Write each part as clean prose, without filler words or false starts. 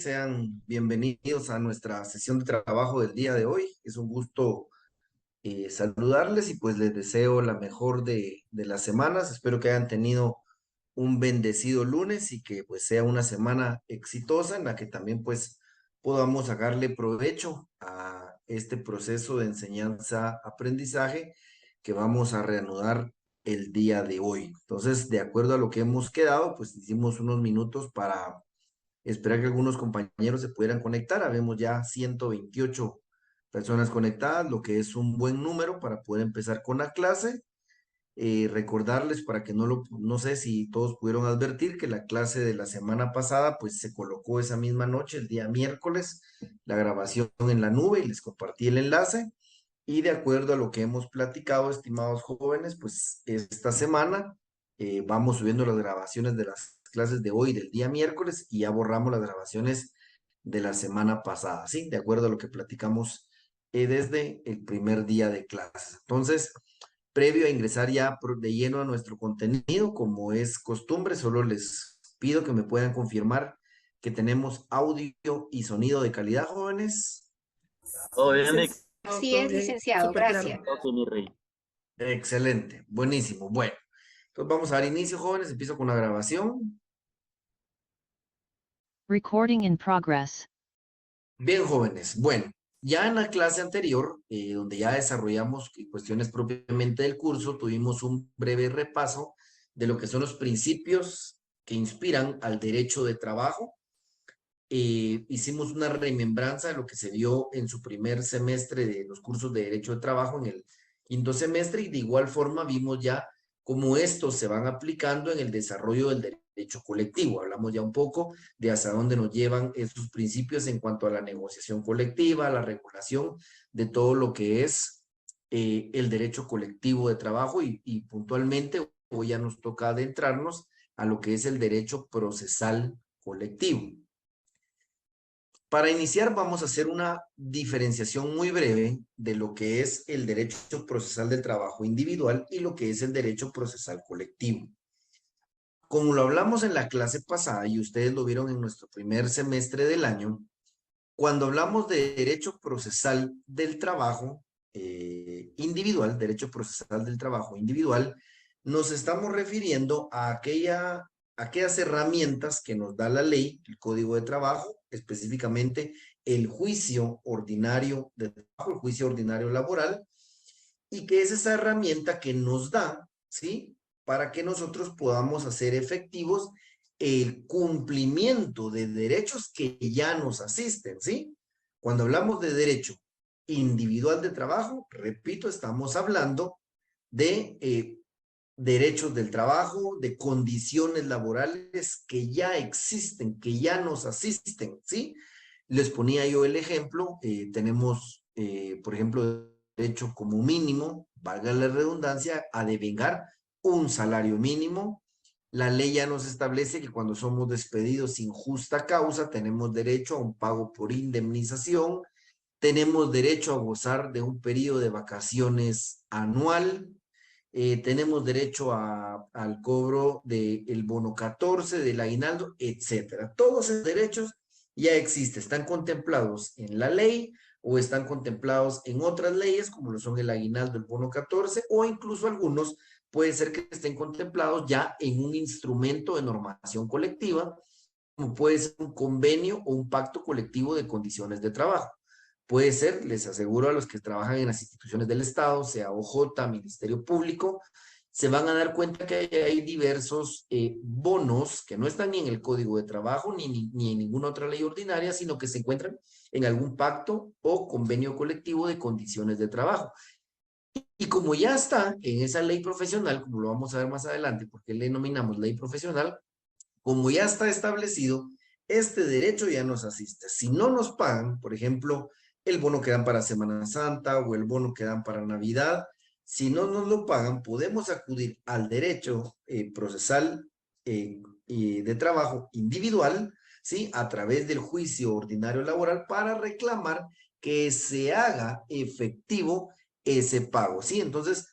Sean bienvenidos a nuestra sesión de trabajo del día de hoy. Es un gusto saludarles y pues les deseo la mejor de las semanas. Espero que hayan tenido un bendecido lunes y que pues sea una semana exitosa en la que también pues podamos sacarle provecho a este proceso de enseñanza-aprendizaje que vamos a reanudar el día de hoy. Entonces, de acuerdo a lo que hemos quedado, pues hicimos unos minutos para esperar que algunos compañeros se pudieran conectar. Habemos ya 128 personas conectadas, lo que es un buen número para poder empezar con la clase. Recordarles para que no sé si todos pudieron advertir que la clase de la semana pasada pues se colocó esa misma noche, el día miércoles, la grabación en la nube y les compartí el enlace. Y de acuerdo a lo que hemos platicado, estimados jóvenes, pues esta semana vamos subiendo las grabaciones de las clases de hoy, del día miércoles, y ya borramos las grabaciones de la semana pasada, ¿sí? De acuerdo a lo que platicamos desde el primer día de clases. Entonces, previo a ingresar ya de lleno a nuestro contenido, como es costumbre, solo les pido que me puedan confirmar que tenemos audio y sonido de calidad, jóvenes. Todo bien, Vic. Sí es, licenciado, gracias. Ok, mi rey. Excelente, buenísimo. Bueno, entonces vamos a dar inicio, jóvenes. Empiezo con la grabación. Recording in progress. Bien, jóvenes. Bueno, ya en la clase anterior, donde ya desarrollamos cuestiones propiamente del curso, tuvimos un breve repaso de lo que son los principios que inspiran al derecho de trabajo. Hicimos una remembranza de lo que se vio en su primer semestre de los cursos de derecho de trabajo en el quinto semestre, y de igual forma vimos ya cómo estos se van aplicando en el desarrollo del derecho colectivo. Hablamos ya un poco de hacia dónde nos llevan estos principios en cuanto a la negociación colectiva, la regulación de todo lo que es el derecho colectivo de trabajo, y puntualmente hoy ya nos toca adentrarnos a lo que es el derecho procesal colectivo. Para iniciar vamos a hacer una diferenciación muy breve de lo que es el derecho procesal del trabajo individual y lo que es el derecho procesal colectivo. Como lo hablamos en la clase pasada y ustedes lo vieron en nuestro primer semestre del año, cuando hablamos de derecho procesal del trabajo individual, derecho procesal del trabajo individual, nos estamos refiriendo a aquellas herramientas que nos da la ley, el Código de Trabajo, específicamente el juicio ordinario de trabajo, el juicio ordinario laboral, y que es esa herramienta que nos da, ¿sí? Para que nosotros podamos hacer efectivos el cumplimiento de derechos que ya nos asisten, ¿sí? Cuando hablamos de derecho individual de trabajo, repito, estamos hablando de derechos del trabajo, de condiciones laborales que ya existen, que ya nos asisten, ¿sí? Les ponía yo el ejemplo, tenemos, por ejemplo, derecho como mínimo, valga la redundancia, a devengar un salario mínimo. La ley ya nos establece que cuando somos despedidos sin justa causa, tenemos derecho a un pago por indemnización, tenemos derecho a gozar de un periodo de vacaciones anual, tenemos derecho al cobro del bono 14, del aguinaldo, etcétera. Todos esos derechos ya existen, están contemplados en la ley o están contemplados en otras leyes, como lo son el aguinaldo, el bono 14, o incluso algunos puede ser que estén contemplados ya en un instrumento de normación colectiva, como puede ser un convenio o un pacto colectivo de condiciones de trabajo. Puede ser, les aseguro a los que trabajan en las instituciones del Estado, sea OJ, Ministerio Público, se van a dar cuenta que hay diversos bonos que no están ni en el Código de Trabajo ni en ninguna otra ley ordinaria, sino que se encuentran en algún pacto o convenio colectivo de condiciones de trabajo. Y como ya está en esa ley profesional, como lo vamos a ver más adelante, porque le denominamos ley profesional, como ya está establecido, este derecho ya nos asiste. Si no nos pagan, por ejemplo, el bono que dan para Semana Santa o el bono que dan para Navidad, si no nos lo pagan, podemos acudir al derecho procesal de trabajo individual, ¿sí? A través del juicio ordinario laboral para reclamar que se haga efectivo ese pago, ¿sí? Entonces,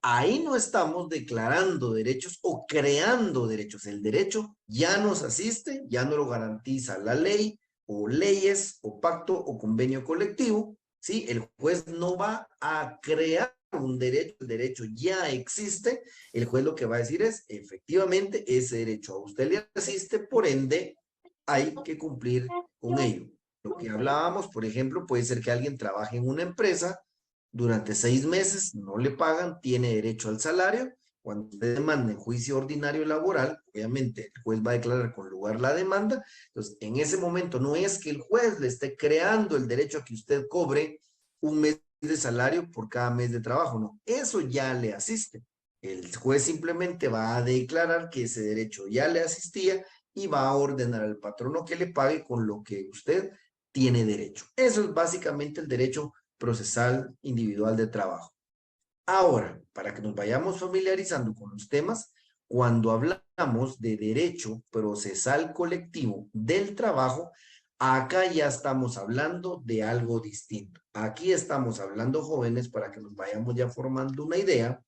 ahí no estamos declarando derechos o creando derechos. El derecho ya nos asiste, ya nos lo garantiza la ley, o leyes o pacto o convenio colectivo, ¿sí? El juez no va a crear un derecho, el derecho ya existe, el juez lo que va a decir es, efectivamente, ese derecho a usted le asiste, por ende, hay que cumplir con ello. Lo que hablábamos, por ejemplo, puede ser que alguien trabaje en una empresa durante 6 meses, no le pagan, tiene derecho al salario. Cuando usted demanda en juicio ordinario laboral, obviamente el juez va a declarar con lugar la demanda. Entonces, en ese momento no es que el juez le esté creando el derecho a que usted cobre un mes de salario por cada mes de trabajo, no. Eso ya le asiste. El juez simplemente va a declarar que ese derecho ya le asistía y va a ordenar al patrono que le pague con lo que usted tiene derecho. Eso es básicamente el derecho procesal individual de trabajo. Ahora, para que nos vayamos familiarizando con los temas, cuando hablamos de derecho procesal colectivo del trabajo, acá ya estamos hablando de algo distinto. Aquí estamos hablando, jóvenes, para que nos vayamos ya formando una idea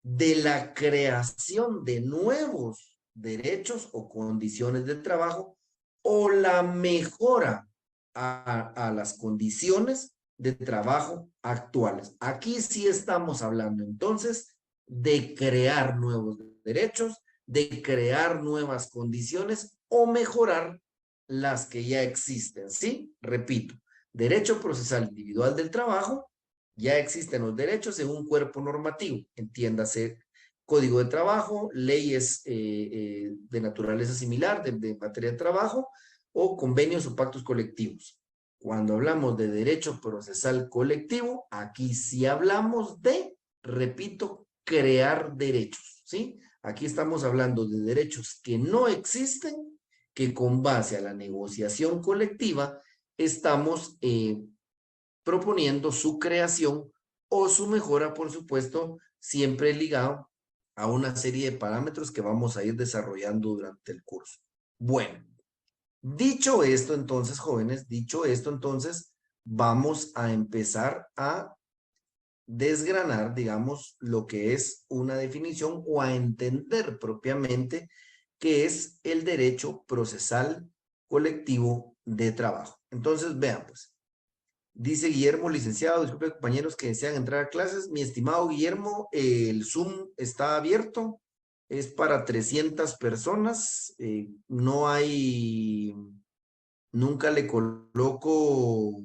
de la creación de nuevos derechos o condiciones de trabajo o la mejora a las condiciones de trabajo actuales. Aquí sí estamos hablando entonces de crear nuevos derechos, de crear nuevas condiciones o mejorar las que ya existen. Sí, repito, derecho procesal individual del trabajo, ya existen los derechos en un cuerpo normativo, entiéndase código de trabajo, leyes de naturaleza similar de materia de trabajo o convenios o pactos colectivos. Cuando hablamos de derecho procesal colectivo, aquí sí hablamos de, repito, crear derechos, ¿sí? Aquí estamos hablando de derechos que no existen, que con base a la negociación colectiva estamos proponiendo su creación o su mejora, por supuesto, siempre ligado a una serie de parámetros que vamos a ir desarrollando durante el curso. Bueno, dicho esto entonces, jóvenes, dicho esto entonces, vamos a empezar a desgranar, digamos, lo que es una definición o a entender propiamente qué es el derecho procesal colectivo de trabajo. Entonces, vean, pues, dice Guillermo, licenciado, disculpe compañeros que desean entrar a clases. Mi estimado Guillermo, el Zoom está abierto, es para 300 personas, no hay, nunca le coloco,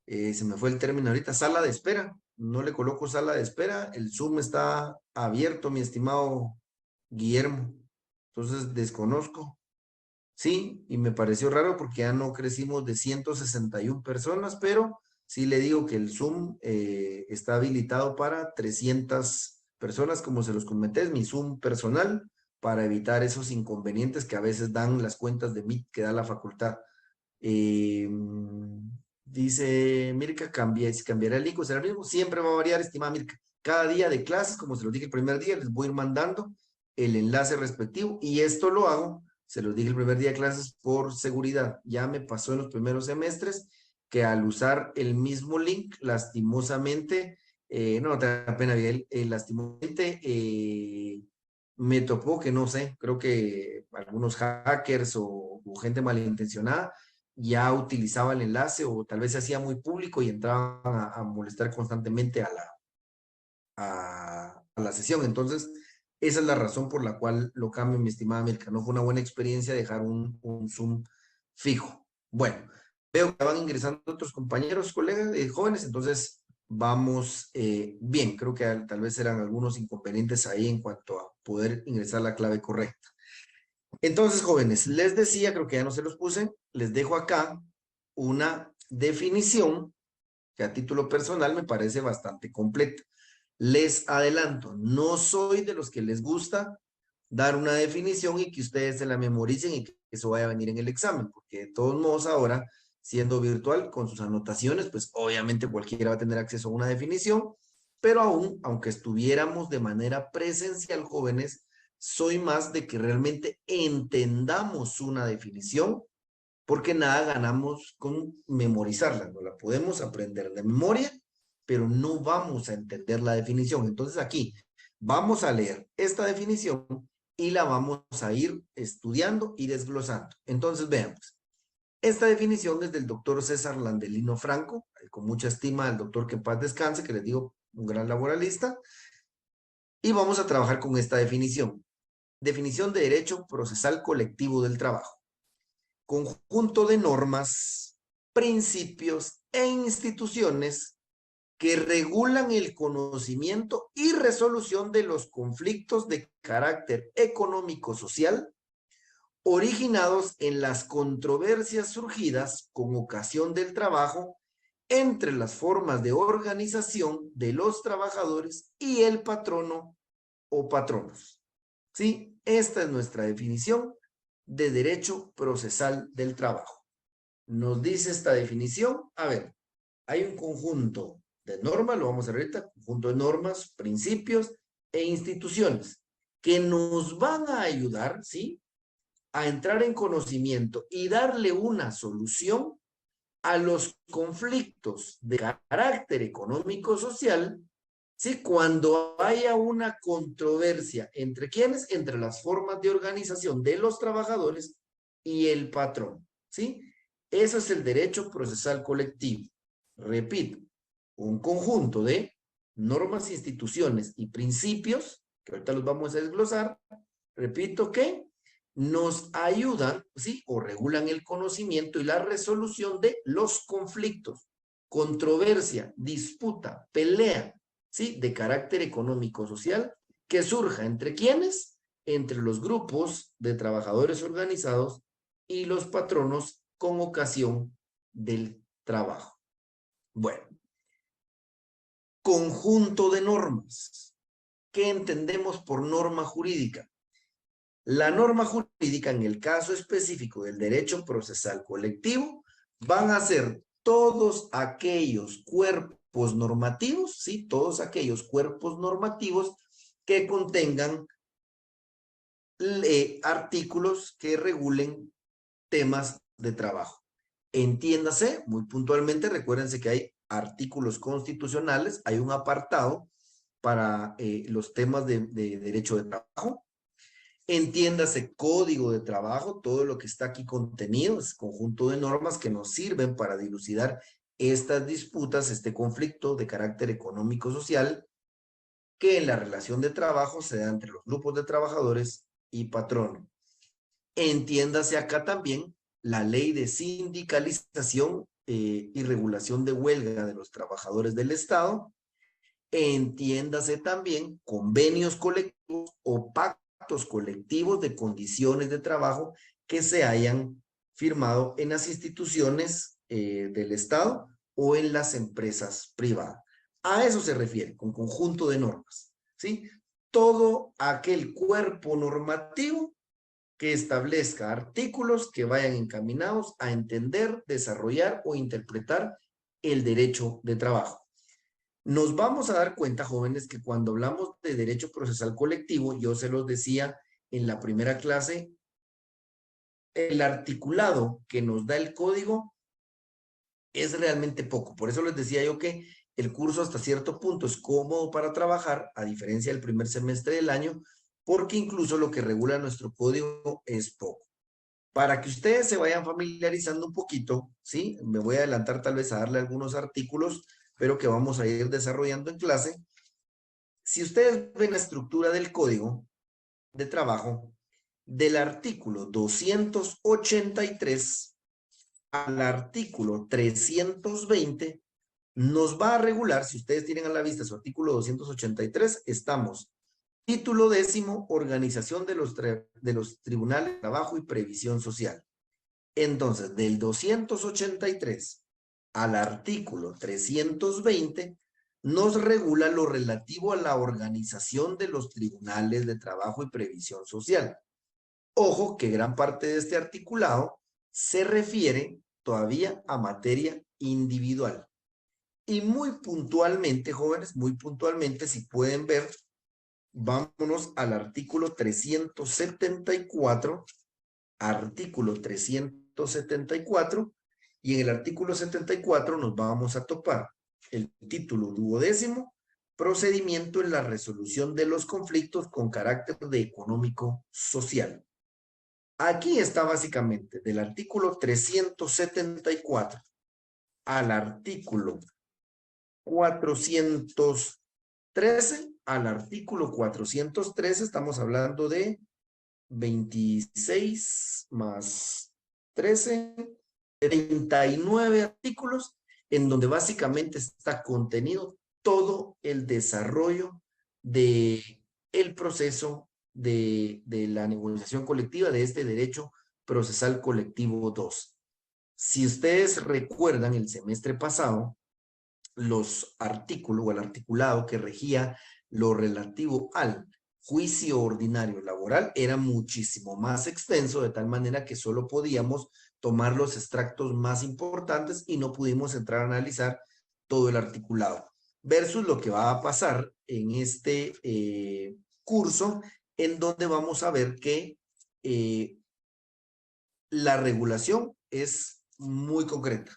se me fue el término ahorita, sala de espera, no le coloco sala de espera, el Zoom está abierto, mi estimado Guillermo, entonces desconozco. Sí, y me pareció raro porque ya no crecimos de 161 personas, pero sí le digo que el Zoom está habilitado para 300 personas, como se los comenté, es mi Zoom personal para evitar esos inconvenientes que a veces dan las cuentas de Meet que da la facultad. Eh, dice Mirka, si cambiará el link, será el mismo, siempre va a variar, estimada Mirka. Cada día de clases, como se los dije el primer día, les voy a ir mandando el enlace respectivo y esto lo hago, se los dije el primer día de clases, por seguridad. Ya me pasó en los primeros semestres que al usar el mismo link, lastimosamente, no te da pena, Miguel, lastimosamente me topó que no sé, creo que algunos hackers o gente malintencionada ya utilizaba el enlace o tal vez se hacía muy público y entraban a molestar constantemente a la sesión. Entonces, esa es la razón por la cual lo cambio, mi estimada Milka. No fue una buena experiencia dejar un Zoom fijo. Bueno, veo que van ingresando otros compañeros, colegas, jóvenes, entonces vamos bien. Creo que tal vez eran algunos inconvenientes ahí en cuanto a poder ingresar la clave correcta. Entonces, jóvenes, les decía, creo que ya no se los puse, les dejo acá una definición que a título personal me parece bastante completa. Les adelanto, no soy de los que les gusta dar una definición y que ustedes se la memoricen y que eso vaya a venir en el examen, porque de todos modos ahora, siendo virtual, con sus anotaciones, pues obviamente cualquiera va a tener acceso a una definición, pero aún, aunque estuviéramos de manera presencial, jóvenes, soy más de que realmente entendamos una definición, porque nada ganamos con memorizarla, no la podemos aprender de memoria, pero no vamos a entender la definición. Entonces aquí vamos a leer esta definición y la vamos a ir estudiando y desglosando. Entonces veamos. Esta definición es del doctor César Landelino Franco, con mucha estima al doctor que en paz descanse, que les digo, un gran laboralista. Y vamos a trabajar con esta definición. Definición de derecho procesal colectivo del trabajo. Conjunto de normas, principios e instituciones que regulan el conocimiento y resolución de los conflictos de carácter económico-social originados en las controversias surgidas con ocasión del trabajo entre las formas de organización de los trabajadores y el patrono o patronos. ¿Sí? Esta es nuestra definición de derecho procesal del trabajo. Nos dice esta definición, a ver, hay un conjunto de normas, lo vamos a ver ahorita, conjunto de normas, principios e instituciones que nos van a ayudar, ¿sí?, a entrar en conocimiento y darle una solución a los conflictos de carácter económico-social, ¿sí?, cuando haya una controversia entre quiénes, entre las formas de organización de los trabajadores y el patrón, ¿sí? Eso es el derecho procesal colectivo. Repito, un conjunto de normas, instituciones y principios, que ahorita los vamos a desglosar, repito, que nos ayudan, ¿sí?, o regulan el conocimiento y la resolución de los conflictos, controversia, disputa, pelea, ¿sí?, de carácter económico-social que surja entre quiénes, entre los grupos de trabajadores organizados y los patronos con ocasión del trabajo. Bueno, conjunto de normas. ¿Qué entendemos por norma jurídica? La norma jurídica, en el caso específico del derecho procesal colectivo, van a ser todos aquellos cuerpos normativos, ¿sí? Todos aquellos cuerpos normativos que contengan artículos que regulen temas de trabajo. Entiéndase, muy puntualmente, recuérdense que hay artículos constitucionales, hay un apartado para los temas de derecho de trabajo. Entiéndase código de trabajo, todo lo que está aquí contenido, es conjunto de normas que nos sirven para dilucidar estas disputas, este conflicto de carácter económico-social que en la relación de trabajo se da entre los grupos de trabajadores y patrono. Entiéndase acá también la ley de sindicalización y regulación de huelga de los trabajadores del Estado. Entiéndase también convenios colectivos o pactos colectivos de condiciones de trabajo que se hayan firmado en las instituciones del Estado o en las empresas privadas. A eso se refiere, con conjunto de normas, ¿sí? Todo aquel cuerpo normativo que establezca artículos que vayan encaminados a entender, desarrollar o interpretar el derecho de trabajo. Nos vamos a dar cuenta, jóvenes, que cuando hablamos de derecho procesal colectivo, yo se los decía en la primera clase, el articulado que nos da el código es realmente poco. Por eso les decía yo que el curso hasta cierto punto es cómodo para trabajar, a diferencia del primer semestre del año, porque incluso lo que regula nuestro código es poco. Para que ustedes se vayan familiarizando un poquito, ¿sí? Me voy a adelantar tal vez a darle algunos artículos, pero que vamos a ir desarrollando en clase. Si ustedes ven la estructura del código de trabajo, del artículo 283 al artículo 320, nos va a regular, si ustedes tienen a la vista su artículo 283, estamos título 10, organización de los tribunales de trabajo y previsión social. Entonces, del 283 al artículo 320, nos regula lo relativo a la organización de los tribunales de trabajo y previsión social. Ojo que gran parte de este articulado se refiere todavía a materia individual. Y muy puntualmente, jóvenes, muy puntualmente, si pueden ver, vámonos al artículo 374, y en el artículo 74 nos vamos a topar el título 12, procedimiento en la resolución de los conflictos con carácter de económico social. Aquí está básicamente del artículo 374 al artículo 413 al artículo 413, estamos hablando de 26 más 13, 39 artículos en donde básicamente está contenido todo el desarrollo de el proceso de la negociación colectiva de este derecho procesal colectivo 2. Si ustedes recuerdan el semestre pasado, los artículos o el articulado que regía lo relativo al juicio ordinario laboral era muchísimo más extenso, de tal manera que solo podíamos tomar los extractos más importantes y no pudimos entrar a analizar todo el articulado. Versus lo que va a pasar en este curso, en donde vamos a ver que la regulación es muy concreta.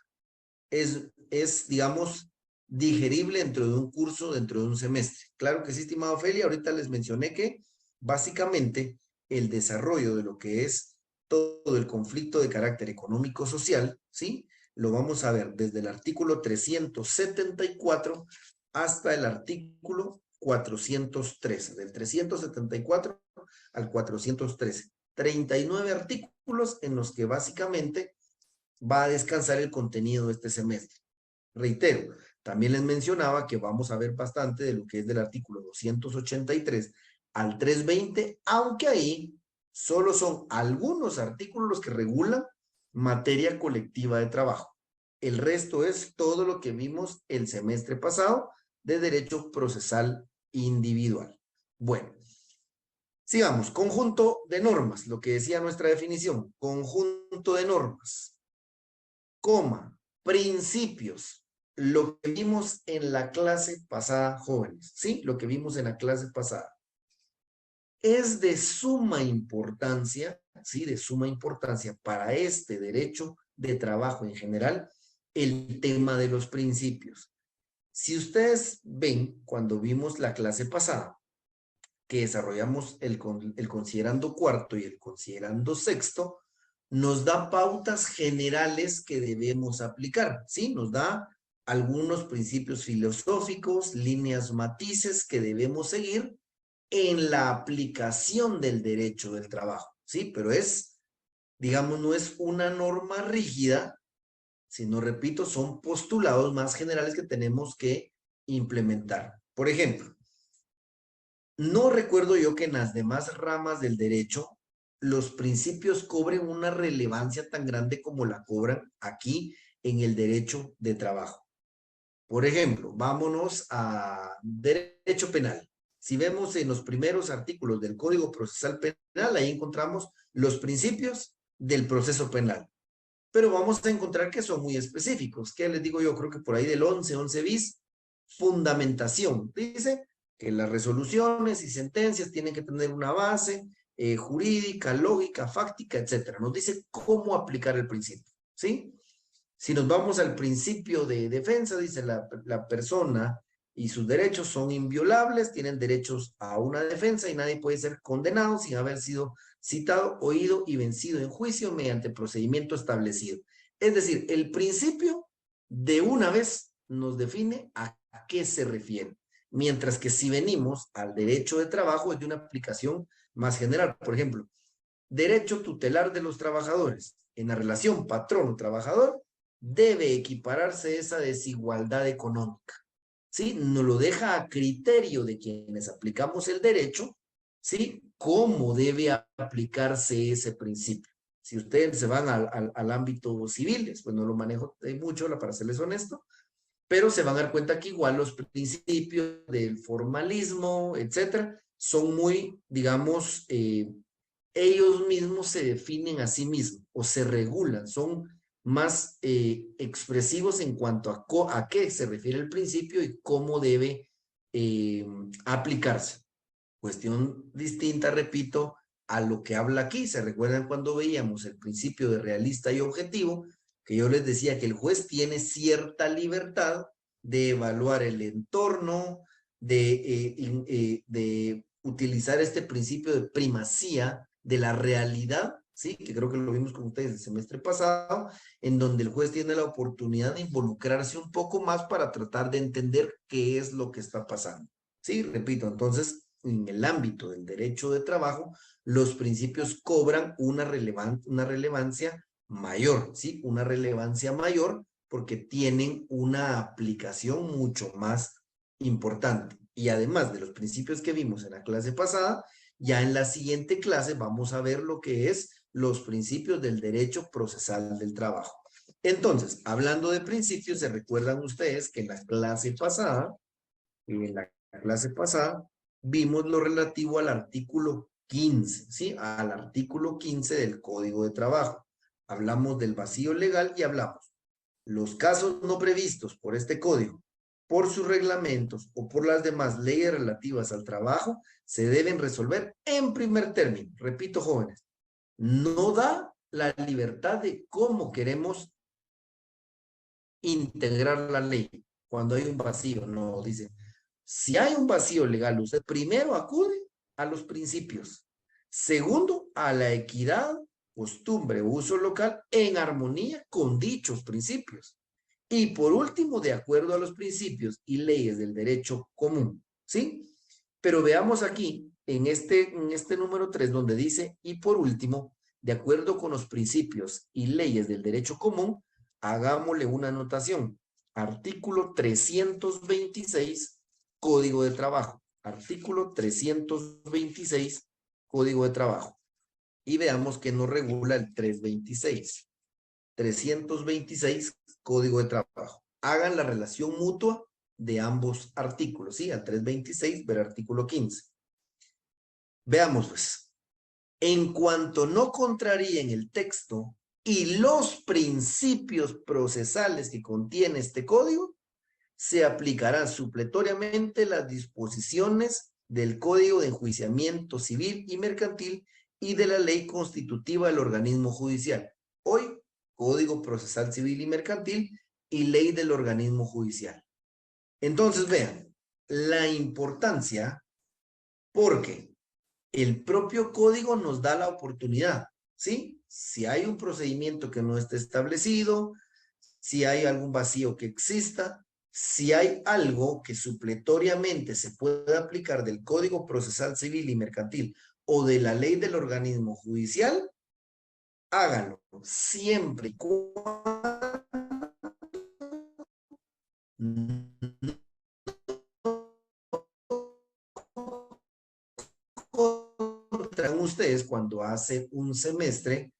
Es, digamos, digerible dentro de un curso, dentro de un semestre. Claro que sí, estimado Ofelia, ahorita les mencioné que básicamente el desarrollo de lo que es todo el conflicto de carácter económico-social, ¿sí? Lo vamos a ver desde el artículo 374 hasta el artículo 413, del 374 al 413. 39 artículos en los que básicamente va a descansar el contenido de este semestre. Reitero, también les mencionaba que vamos a ver bastante de lo que es del artículo 283 al 320, aunque ahí solo son algunos artículos los que regulan materia colectiva de trabajo. El resto es todo lo que vimos el semestre pasado de derecho procesal individual. Bueno, sigamos. Conjunto de normas, lo que decía nuestra definición. Conjunto de normas, coma, principios, lo que vimos en la clase pasada, jóvenes, ¿sí? Lo que vimos en la clase pasada. Es de suma importancia, ¿sí? De suma importancia para este derecho de trabajo en general, el tema de los principios. Si ustedes ven, cuando vimos la clase pasada, que desarrollamos el considerando cuarto y el considerando sexto, nos da pautas generales que debemos aplicar, ¿sí? Nos da algunos principios filosóficos, líneas matices que debemos seguir en la aplicación del derecho del trabajo, ¿sí? Pero es, digamos, no es una norma rígida, sino, repito, son postulados más generales que tenemos que implementar. Por ejemplo, no recuerdo yo que en las demás ramas del derecho los principios cobren una relevancia tan grande como la cobran aquí en el derecho de trabajo. Por ejemplo, vámonos a derecho penal. Si vemos en los primeros artículos del Código Procesal Penal, ahí encontramos los principios del proceso penal. Pero vamos a encontrar que son muy específicos. ¿Qué les digo yo? Creo que por ahí del 11 bis, fundamentación. Dice que las resoluciones y sentencias tienen que tener una base jurídica, lógica, fáctica, etcétera. Nos dice cómo aplicar el principio, ¿sí? Si nos vamos al principio de defensa, dice la persona y sus derechos son inviolables, tienen derechos a una defensa y nadie puede ser condenado sin haber sido citado, oído y vencido en juicio mediante procedimiento establecido. Es decir, el principio de una vez nos define a qué se refiere. Mientras que si venimos al derecho de trabajo es de una aplicación más general. Por ejemplo, derecho tutelar de los trabajadores. En la relación patrón-trabajador debe equipararse esa desigualdad económica, ¿sí? Nos lo deja a criterio de quienes aplicamos el derecho, ¿sí? ¿Cómo debe aplicarse ese principio? Si ustedes se van al ámbito civil, después no lo manejo mucho, para serles honesto, pero se van a dar cuenta que igual los principios del formalismo, etcétera, son muy, digamos, ellos mismos se definen a sí mismos o se regulan, son más expresivos en cuanto a qué se refiere el principio y cómo debe aplicarse. Cuestión distinta, repito, a lo que habla aquí. ¿Se recuerdan cuando veíamos el principio de realista y objetivo? Que yo les decía que el juez tiene cierta libertad de evaluar el entorno, de utilizar este principio de primacía de la realidad ¿sí? Que creo que lo vimos con ustedes el semestre pasado, en donde el juez tiene la oportunidad de involucrarse un poco más para tratar de entender qué es lo que está pasando. Sí, repito, entonces, en el ámbito del derecho de trabajo, los principios cobran una relevancia mayor, ¿sí? Una relevancia mayor porque tienen una aplicación mucho más importante. Y además de los principios que vimos en la clase pasada, ya en la siguiente clase vamos a ver lo que es los principios del derecho procesal del trabajo. Entonces, hablando de principios, se recuerdan ustedes que en la clase pasada, vimos lo relativo al artículo 15, ¿sí? Al artículo 15 del Código de Trabajo. Hablamos del vacío legal y hablamos los casos no previstos por este código, por sus reglamentos o por las demás leyes relativas al trabajo, se deben resolver en primer término. Repito, jóvenes, no da la libertad de cómo queremos integrar la ley cuando hay un vacío. No, dice, si hay un vacío legal, usted primero acude a los principios. Segundo, a la equidad, costumbre o uso local en armonía con dichos principios. Y por último, de acuerdo a los principios y leyes del derecho común, ¿sí? Pero veamos aquí, en este número 3, donde dice, y por último, de acuerdo con los principios y leyes del derecho común, hagámosle una anotación. Artículo 326, Código de Trabajo. Artículo 326, Código de Trabajo. Y veamos que nos regula el 326. 326, Código de Trabajo. Hagan la relación mutua de ambos artículos, ¿sí? Al 326, ver artículo 15. Veamos, pues. En cuanto no contraríen el texto y los principios procesales que contiene este código, se aplicarán supletoriamente las disposiciones del Código de Enjuiciamiento Civil y Mercantil y de la Ley Constitutiva del Organismo Judicial. Hoy, Código Procesal Civil y Mercantil y Ley del Organismo Judicial. Entonces, vean, la importancia, porque el propio código nos da la oportunidad, ¿sí? Si hay un procedimiento que no esté establecido, si hay algún vacío que exista, si hay algo que supletoriamente se pueda aplicar del Código Procesal Civil y Mercantil o de la ley del organismo judicial, háganlo siempre y cuando encontrarán ustedes cuando hace un semestre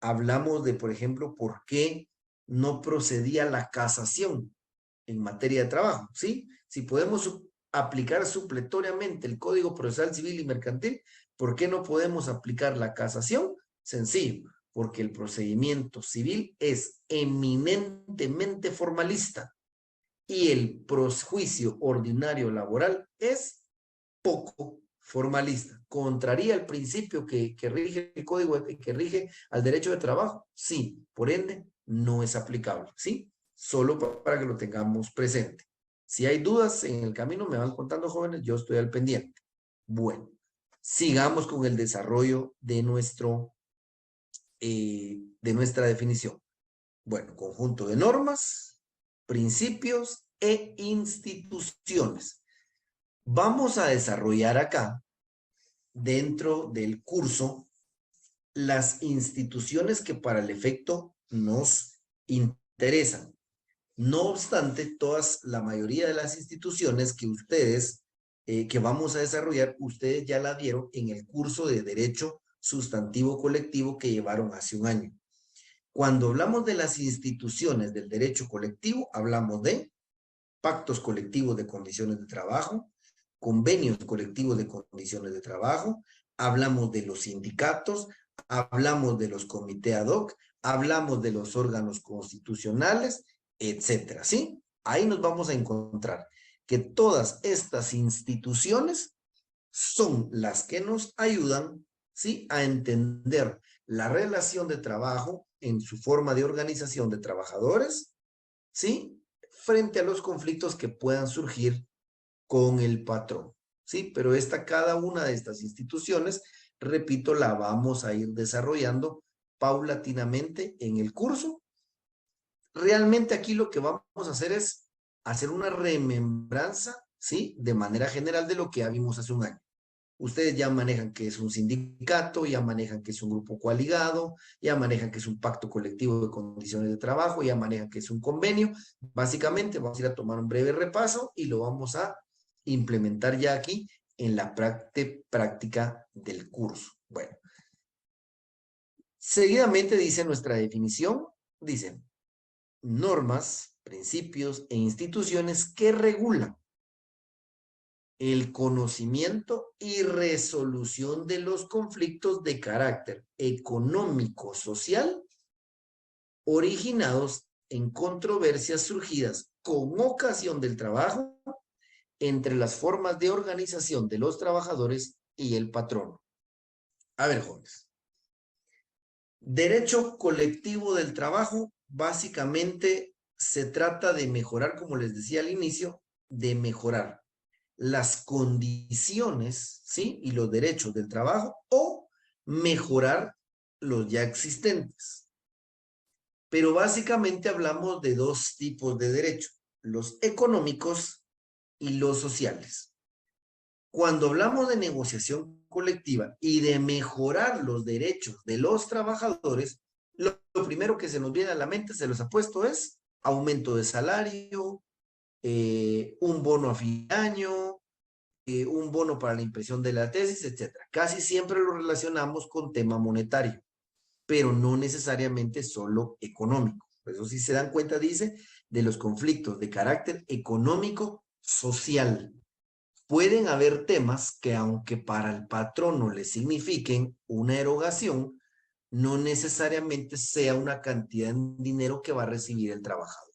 hablamos de, por ejemplo, por qué no procedía la casación en materia de trabajo, ¿sí? Si podemos aplicar supletoriamente el Código Procesal Civil y Mercantil, ¿por qué no podemos aplicar la casación? Sencillo, porque el procedimiento civil es eminentemente formalista y el juicio ordinario laboral es poco formalista. ¿Contraría el principio que rige el código, que rige al derecho de trabajo? Sí, por ende, no es aplicable, ¿sí? Solo para que lo tengamos presente. Si hay dudas en el camino, me van contando, jóvenes, yo estoy al pendiente. Bueno, sigamos con el desarrollo de nuestra definición. Bueno, conjunto de normas, principios e instituciones. Vamos a desarrollar acá, dentro del curso, las instituciones que para el efecto nos interesan. No obstante, la mayoría de las instituciones que ustedes, que vamos a desarrollar, ustedes ya la dieron en el curso de Derecho Sustantivo Colectivo que llevaron hace un año. Cuando hablamos de las instituciones del derecho colectivo, hablamos de pactos colectivos de condiciones de trabajo, convenios colectivos de condiciones de trabajo, hablamos de los sindicatos, hablamos de los comités ad hoc, hablamos de los órganos constitucionales, etcétera, ¿sí? Ahí nos vamos a encontrar que todas estas instituciones son las que nos ayudan, ¿sí? A entender la relación de trabajo en su forma de organización de trabajadores, ¿sí? Frente a los conflictos que puedan surgir con el patrón, ¿sí? Pero cada una de estas instituciones repito, la vamos a ir desarrollando paulatinamente en el curso. Realmente aquí lo que vamos a hacer es hacer una remembranza, ¿sí? De manera general de lo que ya vimos hace un año. Ustedes ya manejan que es un sindicato, ya manejan que es un grupo coaligado, ya manejan que es un pacto colectivo de condiciones de trabajo, ya manejan que es un convenio. Básicamente vamos a ir a tomar un breve repaso y lo vamos a implementar ya aquí en la práctica del curso. Bueno, seguidamente dice nuestra definición, dice normas, principios e instituciones que regulan el conocimiento y resolución de los conflictos de carácter económico-social originados en controversias surgidas con ocasión del trabajo entre las formas de organización de los trabajadores y el patrón. A ver, jóvenes. Derecho colectivo del trabajo, básicamente se trata de mejorar, como les decía al inicio, de mejorar las condiciones, ¿sí? Y los derechos del trabajo o mejorar los ya existentes. Pero básicamente hablamos de dos tipos de derechos, los económicos y los sociales. Cuando hablamos de negociación colectiva y de mejorar los derechos de los trabajadores, lo primero que se nos viene a la mente, se los ha puesto, es aumento de salario, un bono a fin de año, un bono para la impresión de la tesis, etc. Casi siempre lo relacionamos con tema monetario, pero no necesariamente solo económico. Por eso, si se dan cuenta, dice, de los conflictos de carácter económico-social. Pueden haber temas que, aunque para el patrono le signifiquen una erogación, no necesariamente sea una cantidad en dinero que va a recibir el trabajador.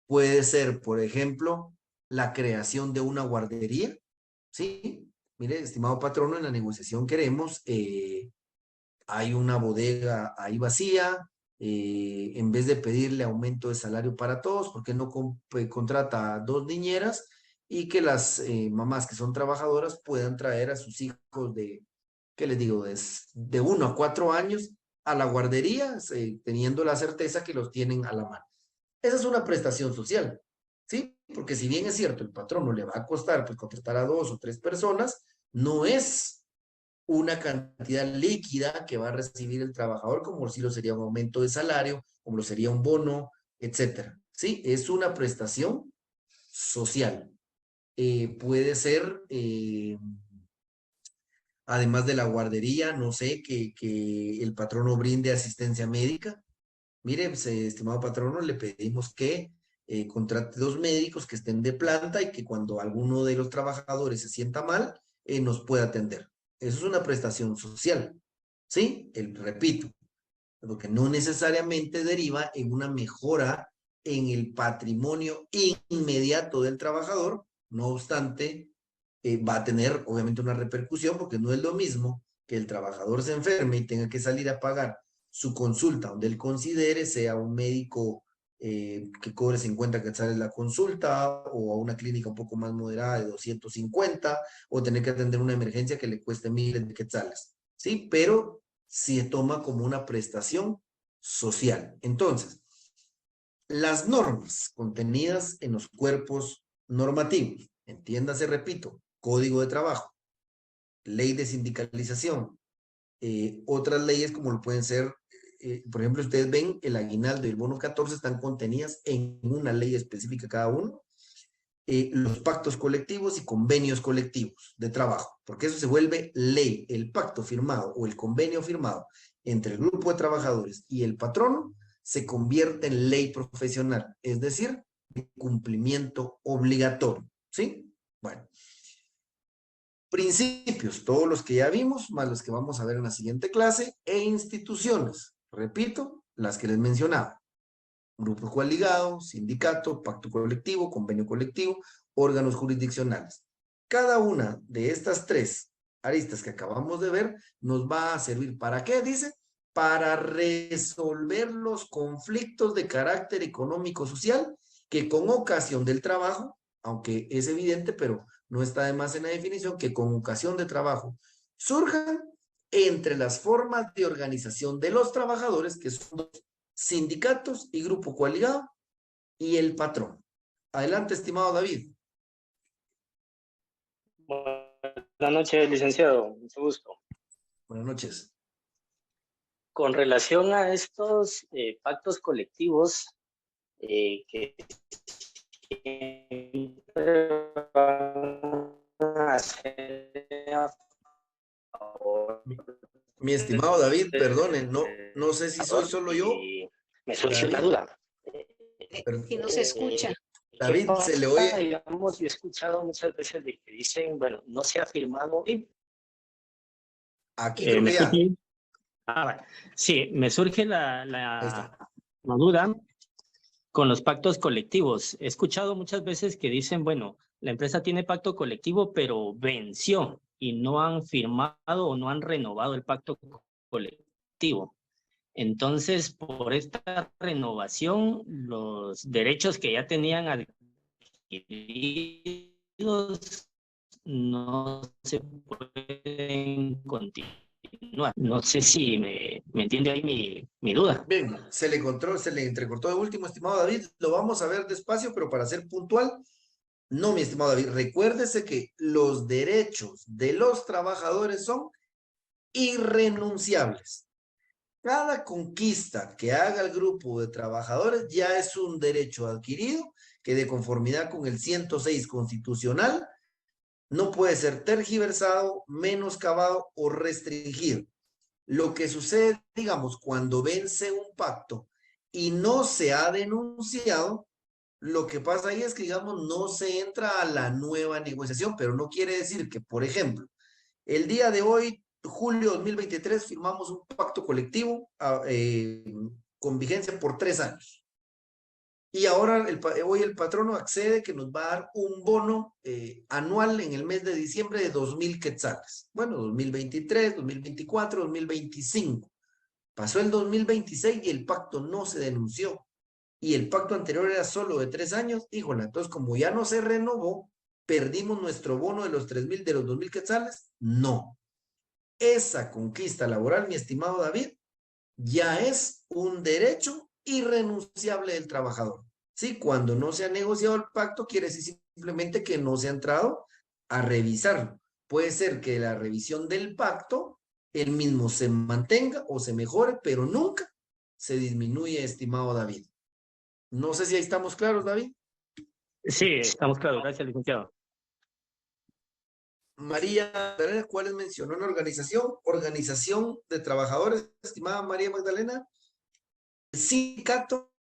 Puede ser, por ejemplo, la creación de una guardería, ¿sí? Mire, estimado patrono, en la negociación queremos, hay una bodega ahí vacía, en vez de pedirle aumento de salario para todos, ¿por qué no contrata a 2 niñeras y que las mamás que son trabajadoras puedan traer a sus hijos de, ¿qué les digo?, de 1 a 4 años a la guardería, teniendo la certeza que los tienen a la mano. Esa es una prestación social, ¿sí? Porque si bien es cierto, el patrón no le va a costar pues, contratar a 2 o 3 personas, no es una cantidad líquida que va a recibir el trabajador, como si lo sería un aumento de salario, como lo sería un bono, etcétera. ¿Sí? Es una prestación social. Puede ser, además de la guardería, no sé, que el patrono brinde asistencia médica. Mire, pues, estimado patrono, le pedimos que contrate 2 médicos que estén de planta y que cuando alguno de los trabajadores se sienta mal, nos pueda atender. Eso es una prestación social, ¿sí? Repito, lo que no necesariamente deriva en una mejora en el patrimonio inmediato del trabajador, no obstante, va a tener obviamente una repercusión porque no es lo mismo que el trabajador se enferme y tenga que salir a pagar su consulta donde él considere, sea un médico que cobre 50 quetzales la consulta o a una clínica un poco más moderada de 250 o tener que atender una emergencia que le cueste miles de quetzales, ¿sí? Pero se toma como una prestación social. Entonces, las normas contenidas en los cuerpos normativos, entiéndase, repito, Código de Trabajo, Ley de Sindicalización, otras leyes como lo pueden ser, por ejemplo, ustedes ven el aguinaldo y el bono 14 están contenidas en una ley específica cada uno, los pactos colectivos y convenios colectivos de trabajo, porque eso se vuelve ley, el pacto firmado o el convenio firmado entre el grupo de trabajadores y el patrono se convierte en ley profesional, es decir, de cumplimiento obligatorio, ¿sí? Bueno, principios, todos los que ya vimos, más los que vamos a ver en la siguiente clase, e instituciones, repito, las que les mencionaba. Grupo coaligado, sindicato, pacto colectivo, convenio colectivo, órganos jurisdiccionales. Cada una de estas 3 aristas que acabamos de ver nos va a servir ¿para qué? Dice, para resolver los conflictos de carácter económico-social que con ocasión del trabajo, aunque es evidente, pero no está de más en la definición, que con ocasión de trabajo surjan entre las formas de organización de los trabajadores, que son los sindicatos y grupo coaligado, y el patrón. Adelante, estimado David. Buenas noches, licenciado. Mucho gusto. Buenas noches. Con relación a estos pactos colectivos que van a hacer a favor Mi estimado David, perdone, no sé si soy solo yo. Me surge una duda. Y no se escucha. David, se le oye. Digamos, yo he escuchado muchas veces de que dicen, bueno, no se ha firmado. Aquí creo que ya. Sí, me surge Ahí la está. duda con los pactos colectivos. He escuchado muchas veces que dicen, bueno, la empresa tiene pacto colectivo, pero venció y no han firmado o no han renovado el pacto colectivo. Entonces, por esta renovación, los derechos que ya tenían adquiridos no se pueden continuar. No sé si me entiende ahí mi duda. Bien, se le entrecortó de último, estimado David. Lo vamos a ver despacio, pero para ser puntual, no, mi estimado David. Recuérdese que los derechos de los trabajadores son irrenunciables. Cada conquista que haga el grupo de trabajadores ya es un derecho adquirido que de conformidad con el 106 constitucional no puede ser tergiversado, menoscabado o restringido. Lo que sucede, digamos, cuando vence un pacto y no se ha denunciado, lo que pasa ahí es que, digamos, no se entra a la nueva negociación, pero no quiere decir que, por ejemplo, el día de hoy, julio 2023, firmamos un pacto colectivo con vigencia por 3 años. Y ahora hoy el patrono accede que nos va a dar un bono anual en el mes de diciembre de 2,000 quetzales. Bueno, 2023, 2024, 2025. Pasó el 2026 y el pacto no se denunció. Y el pacto anterior era solo de 3 años. Híjole, entonces como ya no se renovó, ¿perdimos nuestro bono de los 3,000, de los 2,000 quetzales? No. Esa conquista laboral, mi estimado David, ya es un derecho irrenunciable del trabajador. Sí, cuando no se ha negociado el pacto, quiere decir simplemente que no se ha entrado a revisarlo. Puede ser que la revisión del pacto, el mismo se mantenga o se mejore, pero nunca se disminuye, estimado David. No sé si ahí estamos claros, David. Sí, estamos claros. Gracias, licenciado. María Magdalena, ¿cuáles mencionó en la organización? Organización de trabajadores, estimada María Magdalena. El sindicato.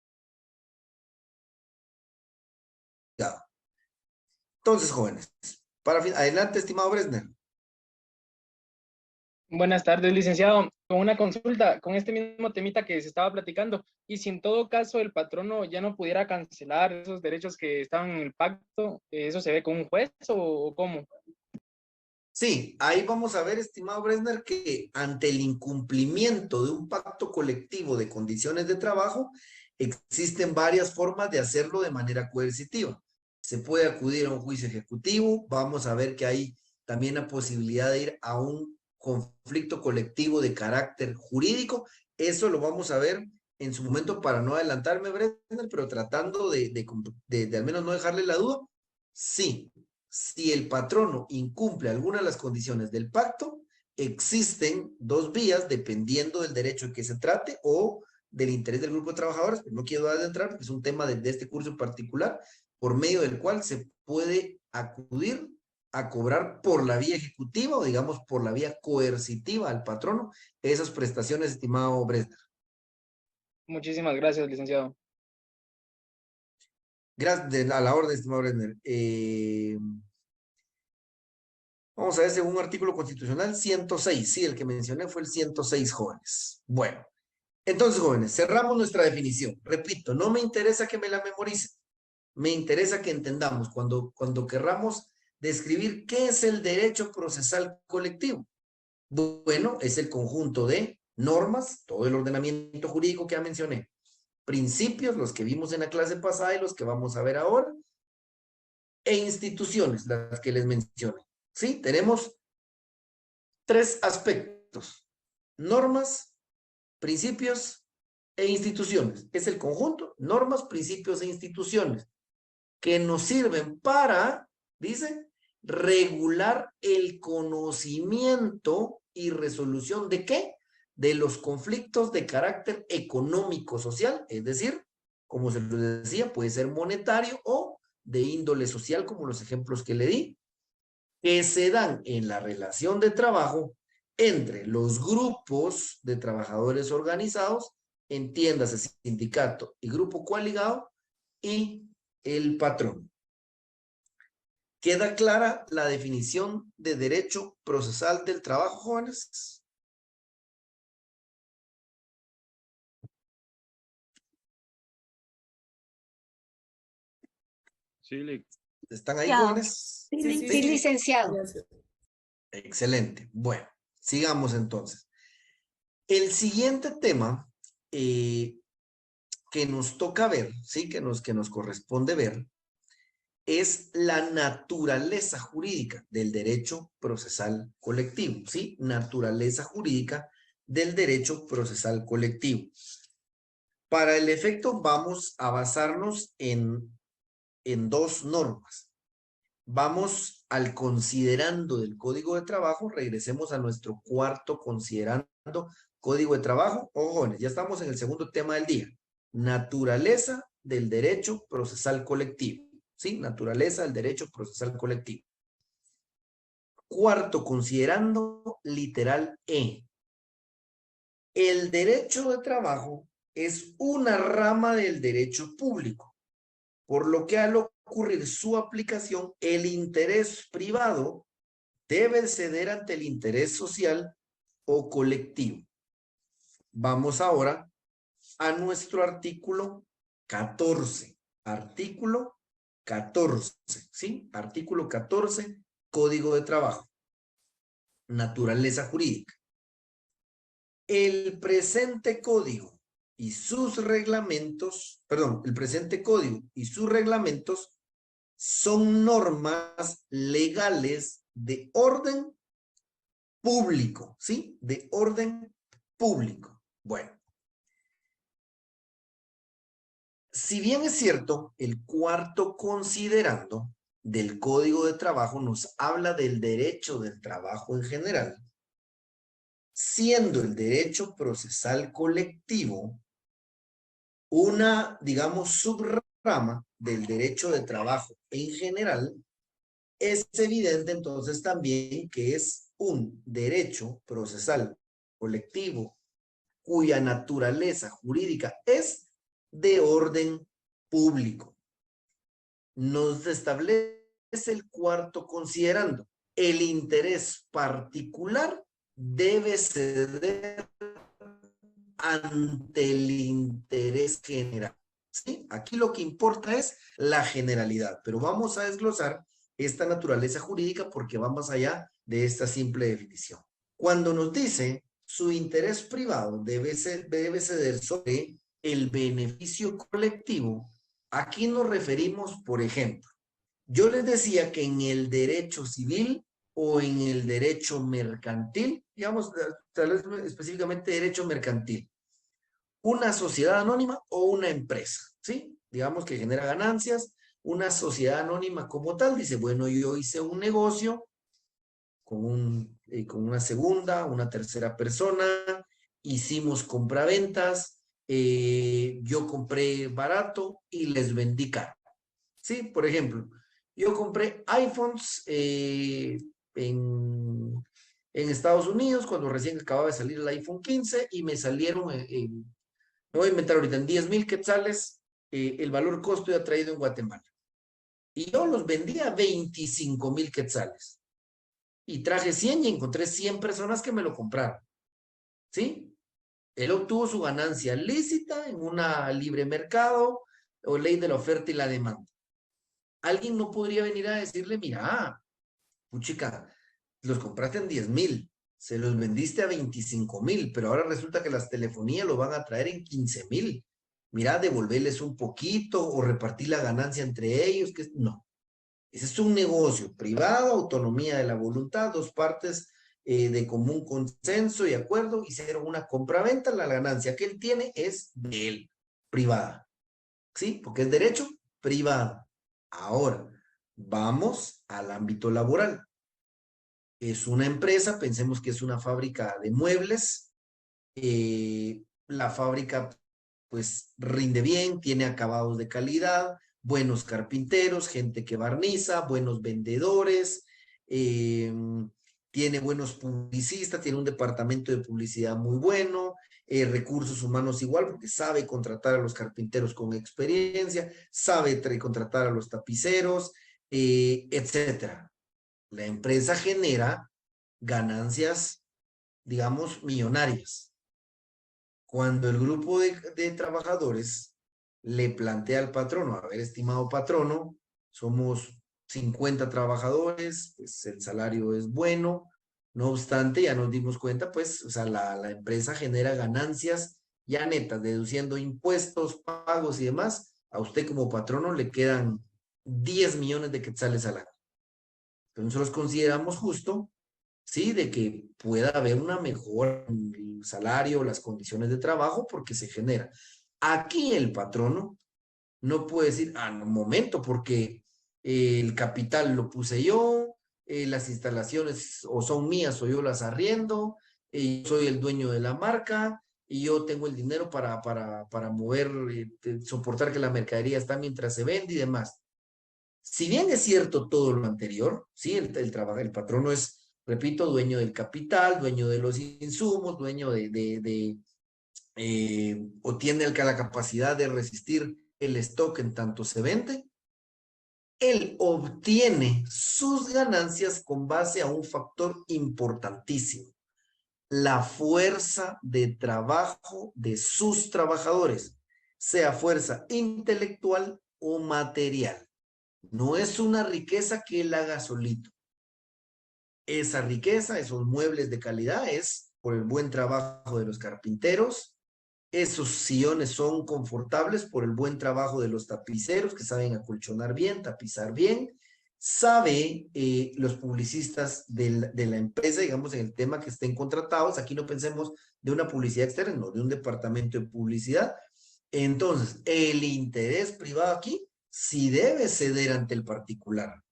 Entonces, jóvenes, adelante, estimado Bresner. Buenas tardes, licenciado. Con una consulta, con este mismo temita que se estaba platicando, y si en todo caso el patrono ya no pudiera cancelar esos derechos que estaban en el pacto, ¿eso se ve con un juez o cómo? Sí, ahí vamos a ver, estimado Bresner, que ante el incumplimiento de un pacto colectivo de condiciones de trabajo, existen varias formas de hacerlo de manera coercitiva. Se puede acudir a un juicio ejecutivo, vamos a ver que hay también la posibilidad de ir a un conflicto colectivo de carácter jurídico. Eso lo vamos a ver en su momento para no adelantarme, Bresner, pero tratando de al menos no dejarle la duda. Sí, si el patrono incumple alguna de las condiciones del pacto, existen 2 vías dependiendo del derecho en que se trate o del interés del grupo de trabajadores, pero no quiero adentrar porque es un tema de este curso en particular, por medio del cual se puede acudir a cobrar por la vía ejecutiva o digamos por la vía coercitiva al patrono esas prestaciones, estimado Bresner. Muchísimas gracias, licenciado. Gracias, a la orden, estimado Bresner. Vamos a ver, según artículo constitucional 106. Sí, el que mencioné fue el 106, jóvenes. Bueno, entonces, jóvenes, cerramos nuestra definición. Repito, no me interesa que me la memoricen. Me interesa que entendamos cuando querramos describir qué es el derecho procesal colectivo. Bueno, es el conjunto de normas, todo el ordenamiento jurídico que ya mencioné, principios, los que vimos en la clase pasada y los que vamos a ver ahora, e instituciones, las que les mencioné. ¿Sí? Tenemos 3 aspectos. conceptos, normas, principios e instituciones. Es el conjunto, normas, principios e instituciones que nos sirven para, dice, regular el conocimiento y resolución ¿de qué? De los conflictos de carácter económico-social, es decir, como se lo decía, puede ser monetario o de índole social, como los ejemplos que le di, que se dan en la relación de trabajo entre los grupos de trabajadores organizados, entiéndase sindicato y grupo coaligado, y el patrón. ¿Queda clara la definición de derecho procesal del trabajo, jóvenes? Sí, ¿Están ahí, Ya. jóvenes? Sí, licenciado. Excelente. Bueno, sigamos entonces. El siguiente tema que nos toca ver, ¿sí? Que nos corresponde ver, es la naturaleza jurídica del derecho procesal colectivo, ¿sí? Naturaleza jurídica del derecho procesal colectivo. Para el efecto vamos a basarnos en dos normas. Vamos al considerando del Código de Trabajo, regresemos a nuestro cuarto considerando Código de Trabajo. Ojo, jóvenes, ya estamos en el segundo tema del día. Naturaleza del derecho procesal colectivo. ¿Sí? Naturaleza del derecho procesal colectivo. Cuarto, considerando literal E. El derecho de trabajo es una rama del derecho público, por lo que al ocurrir su aplicación, el interés privado debe ceder ante el interés social o colectivo. Vamos ahora a nuestro artículo 14. Artículo 14, ¿sí? Artículo 14, Código de Trabajo. Naturaleza jurídica. El presente código y sus reglamentos, el presente código y sus reglamentos son normas legales de orden público, ¿sí? De orden público. Bueno. Si bien es cierto, el cuarto considerando del Código de Trabajo nos habla del derecho del trabajo en general, siendo el derecho procesal colectivo una, digamos, subrama del derecho de trabajo en general, es evidente entonces también que es un derecho procesal colectivo cuya naturaleza jurídica es de orden público. Nos establece el cuarto considerando el interés particular debe ceder ante el interés general. ¿Sí? Aquí lo que importa es la generalidad, pero vamos a desglosar esta naturaleza jurídica porque va más allá de esta simple definición. Cuando nos dice su interés privado debe ceder sobre el beneficio colectivo, aquí nos referimos, por ejemplo, yo les decía que en el derecho civil o en el derecho mercantil, digamos, tal vez específicamente derecho mercantil, una sociedad anónima o una empresa, ¿sí? Digamos que genera ganancias, una sociedad anónima como tal dice, bueno, yo hice un negocio con una segunda, una tercera persona, hicimos compraventas, yo compré barato y les vendí caro. Sí, por ejemplo, yo compré iPhones en Estados Unidos cuando recién acababa de salir el iPhone 15 y me salieron, me voy a inventar ahorita, en 10,000 quetzales el valor costo ya traído en Guatemala. Y yo los vendí a 25,000 quetzales. Y traje 100 y encontré 100 personas que me lo compraron. ¿Sí? Él obtuvo su ganancia lícita en una libre mercado o ley de la oferta y la demanda. Alguien no podría venir a decirle, mira, puchica, los compraste en 10,000, se los vendiste a 25,000, pero ahora resulta que las telefonías lo van a traer en 15,000. Mira, devolverles un poquito o repartir la ganancia entre ellos. No. Ese es un negocio privado, autonomía de la voluntad, dos partes de común consenso y acuerdo, hicieron una compraventa, la ganancia que él tiene es de él, privada, ¿sí? Porque es derecho privado. Ahora, vamos al ámbito laboral. Es una empresa, pensemos que es una fábrica de muebles, la fábrica pues rinde bien, tiene acabados de calidad, buenos carpinteros, gente que barniza, buenos vendedores, tiene buenos publicistas, tiene un departamento de publicidad muy bueno, recursos humanos igual, porque sabe contratar a los carpinteros con experiencia, sabe contratar a los tapiceros, etcétera. La empresa genera ganancias, digamos, millonarias. Cuando el grupo de trabajadores le plantea al patrono, a ver, estimado patrono, somos 50 trabajadores, pues el salario es bueno, no obstante, ya nos dimos cuenta, pues, o sea, la empresa genera ganancias ya netas, deduciendo impuestos, pagos y demás, a usted como patrono le quedan 10 millones de quetzales al año. Entonces nosotros consideramos justo, sí, de que pueda haber una mejora en el salario, las condiciones de trabajo, porque se genera. Aquí el patrono no puede decir, ah, no, un momento, porque el capital lo puse yo, las instalaciones o son mías o yo las arriendo, yo soy el dueño de la marca y yo tengo el dinero para mover, soportar que la mercadería está mientras se vende y demás. Si bien es cierto todo lo anterior, sí, el patrono es, repito, dueño del capital, dueño de los insumos, dueño o tiene la capacidad de resistir el stock en tanto se vende, él obtiene sus ganancias con base a un factor importantísimo, la fuerza de trabajo de sus trabajadores, sea fuerza intelectual o material. No es una riqueza que él haga solito. Esa riqueza, esos muebles de calidad, es por el buen trabajo de los carpinteros. Esos sillones son confortables por el buen trabajo de los tapiceros que saben acolchonar bien, tapizar bien. Sabe los publicistas de la empresa, digamos, en el tema que estén contratados. Aquí no pensemos de una publicidad externa, no, de un departamento de publicidad. Entonces, el interés privado aquí sí debe ceder ante el particular.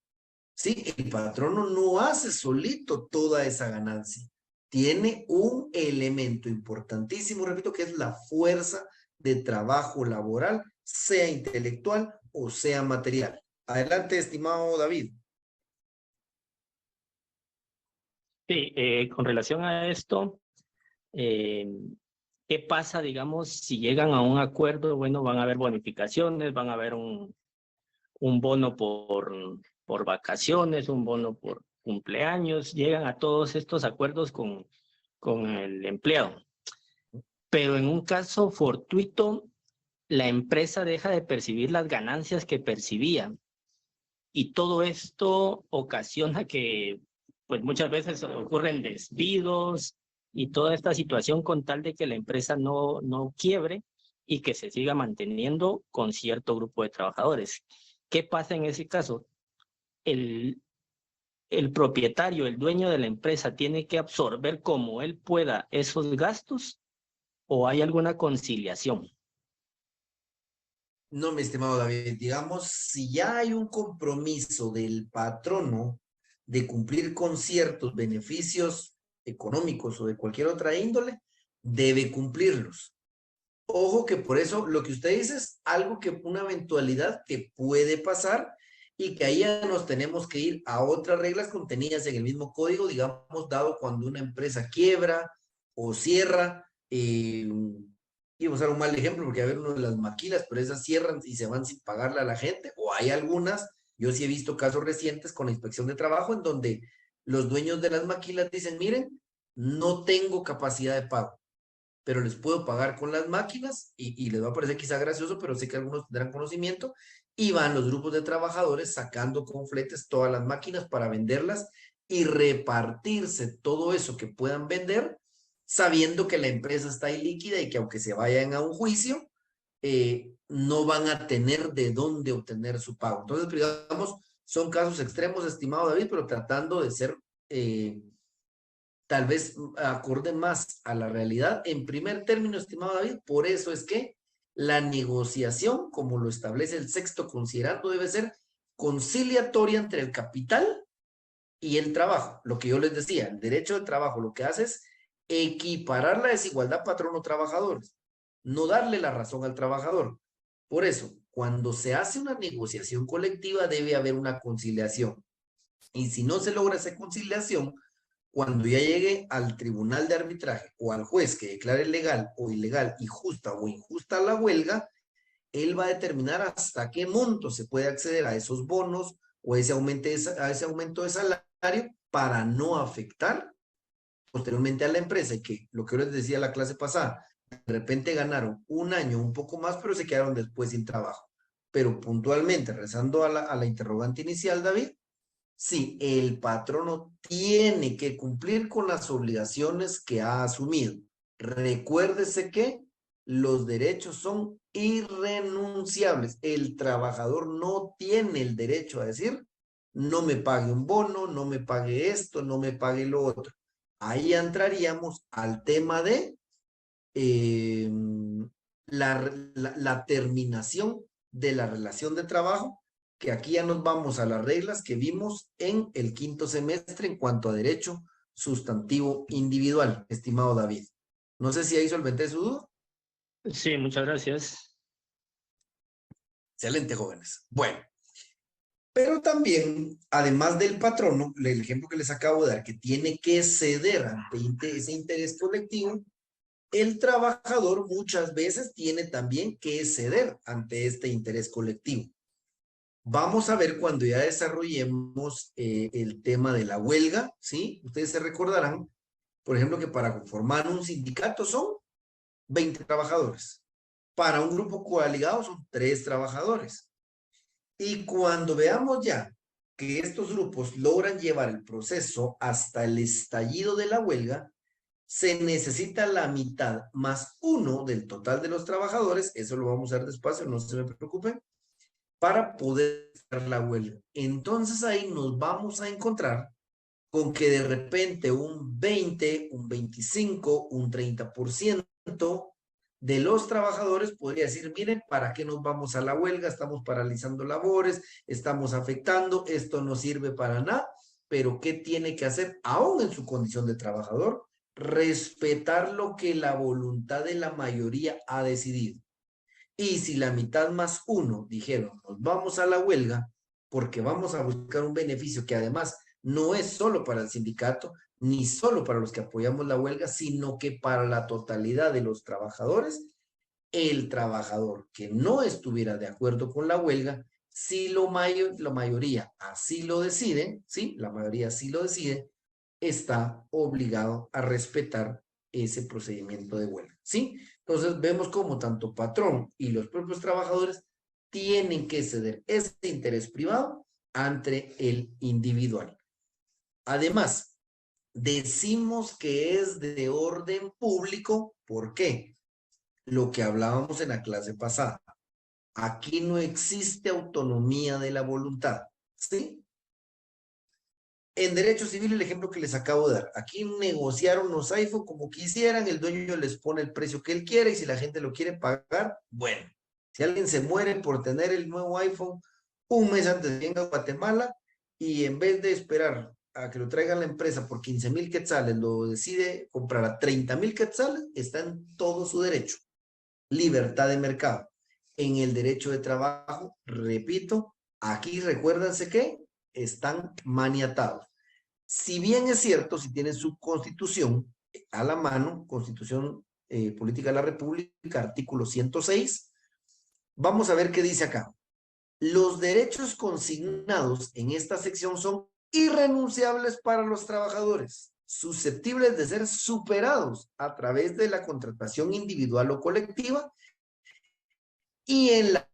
Sí, el patrono no hace solito toda esa ganancia. Tiene un elemento importantísimo, repito, que es la fuerza de trabajo laboral, sea intelectual o sea material. Adelante, estimado David. Sí, con relación a esto, ¿qué pasa, digamos, si llegan a un acuerdo? Bueno, van a haber bonificaciones, van a haber un bono por vacaciones, un bono por cumpleaños, llegan a todos estos acuerdos con el empleado. Pero en un caso fortuito, la empresa deja de percibir las ganancias que percibía. Y todo esto ocasiona que, pues muchas veces ocurren despidos y toda esta situación con tal de que la empresa no quiebre y que se siga manteniendo con cierto grupo de trabajadores. ¿Qué pasa en ese caso? El propietario, el dueño de la empresa, tiene que absorber como él pueda esos gastos, ¿o hay alguna conciliación? No, mi estimado David, digamos, si ya hay un compromiso del patrono de cumplir con ciertos beneficios económicos o de cualquier otra índole, debe cumplirlos. Ojo que por eso lo que usted dice es algo que una eventualidad que puede pasar y que ahí ya nos tenemos que ir a otras reglas contenidas en el mismo código, digamos, dado cuando una empresa quiebra o cierra. Y vamos a usar un mal ejemplo porque a ver uno de las maquilas, pero esas cierran y se van sin pagarle a la gente, o hay algunas, yo sí he visto casos recientes con la inspección de trabajo en donde los dueños de las maquilas dicen, miren, no tengo capacidad de pago, pero les puedo pagar con las máquinas y les va a parecer quizá gracioso, pero sé que algunos tendrán conocimiento, y van los grupos de trabajadores sacando con fletes todas las máquinas para venderlas y repartirse todo eso que puedan vender, sabiendo que la empresa está ilíquida y que aunque se vayan a un juicio, no van a tener de dónde obtener su pago. Entonces, digamos, son casos extremos, estimado David, pero tratando de ser tal vez acorde más a la realidad. En primer término, estimado David, por eso es que la negociación, como lo establece el sexto considerando, debe ser conciliatoria entre el capital y el trabajo. Lo que yo les decía, el derecho de trabajo lo que hace es equiparar la desigualdad patrono-trabajadores, no darle la razón al trabajador. Por eso, cuando se hace una negociación colectiva, debe haber una conciliación. Y si no se logra esa conciliación, cuando ya llegue al tribunal de arbitraje o al juez que declare legal o ilegal y justa o injusta la huelga, él va a determinar hasta qué monto se puede acceder a esos bonos o a ese aumento de salario para no afectar posteriormente a la empresa. Y que lo que yo les decía la clase pasada, de repente ganaron un año un poco más, pero se quedaron después sin trabajo. Pero puntualmente, regresando a la interrogante inicial, David, sí, el patrono tiene que cumplir con las obligaciones que ha asumido. Recuérdese que los derechos son irrenunciables. El trabajador no tiene el derecho a decir, no me pague un bono, no me pague esto, no me pague lo otro. Ahí entraríamos al tema de la terminación de la relación de trabajo, que aquí ya nos vamos a las reglas que vimos en el quinto semestre en cuanto a derecho sustantivo individual, estimado David. No sé si ahí solventé su duda. Sí, muchas gracias. Excelente, jóvenes. Bueno, pero también, además del patrono, el ejemplo que les acabo de dar, que tiene que ceder ante ese interés colectivo, el trabajador muchas veces tiene también que ceder ante este interés colectivo. Vamos a ver cuando ya desarrollemos el tema de la huelga, ¿sí? Ustedes se recordarán, por ejemplo, que para conformar un sindicato son 20 trabajadores. Para un grupo coaligado son 3 trabajadores. Y cuando veamos ya que estos grupos logran llevar el proceso hasta el estallido de la huelga, se necesita la mitad más 1 del total de los trabajadores, eso lo vamos a ver despacio, no se me preocupen, para poder hacer la huelga. Entonces ahí nos vamos a encontrar con que de repente un 20, un 25, un 30% de los trabajadores podría decir, miren, ¿para qué nos vamos a la huelga? Estamos paralizando labores, estamos afectando, esto no sirve para nada, pero ¿qué tiene que hacer aún en su condición de trabajador? Respetar lo que la voluntad de la mayoría ha decidido. Y si la mitad más 1 dijeron, nos vamos a la huelga porque vamos a buscar un beneficio que además no es solo para el sindicato, ni solo para los que apoyamos la huelga, sino que para la totalidad de los trabajadores, el trabajador que no estuviera de acuerdo con la huelga, si la mayoría así lo decide, ¿sí? La mayoría así lo decide, está obligado a respetar ese procedimiento de huelga, ¿sí? Entonces vemos como tanto patrón y los propios trabajadores tienen que ceder ese interés privado ante el individual. Además, decimos que es de orden público, ¿por qué? Lo que hablábamos en la clase pasada. Aquí no existe autonomía de la voluntad, ¿sí? En derecho civil, el ejemplo que les acabo de dar. Aquí negociaron los iPhone como quisieran, el dueño les pone el precio que él quiere y si la gente lo quiere pagar, bueno. Si alguien se muere por tener el nuevo iPhone un mes antes de que venga a Guatemala y en vez de esperar a que lo traiga la empresa por 15,000 quetzales, lo decide comprar a 30,000 quetzales, está en todo su derecho. Libertad de mercado. En el derecho de trabajo, repito, aquí recuérdense que están maniatados. Si bien es cierto, si tienen su constitución a la mano, Constitución Política de la República, artículo 106, vamos a ver qué dice acá. Los derechos consignados en esta sección son irrenunciables para los trabajadores, susceptibles de ser superados a través de la contratación individual o colectiva y en la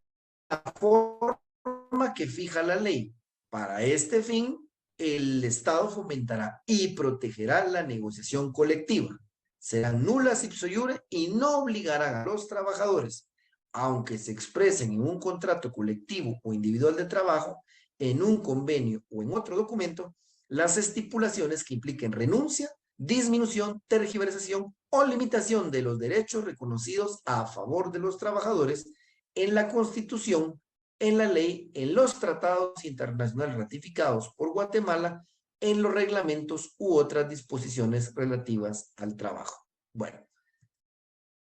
forma que fija la ley. Para este fin, el Estado fomentará y protegerá la negociación colectiva. Serán nulas ipso iure y no obligarán a los trabajadores, aunque se expresen en un contrato colectivo o individual de trabajo, en un convenio o en otro documento, las estipulaciones que impliquen renuncia disminución, tergiversación o limitación de los derechos reconocidos a favor de los trabajadores en la Constitución, en la ley, en los tratados internacionales ratificados por Guatemala, en los reglamentos u otras disposiciones relativas al trabajo. Bueno,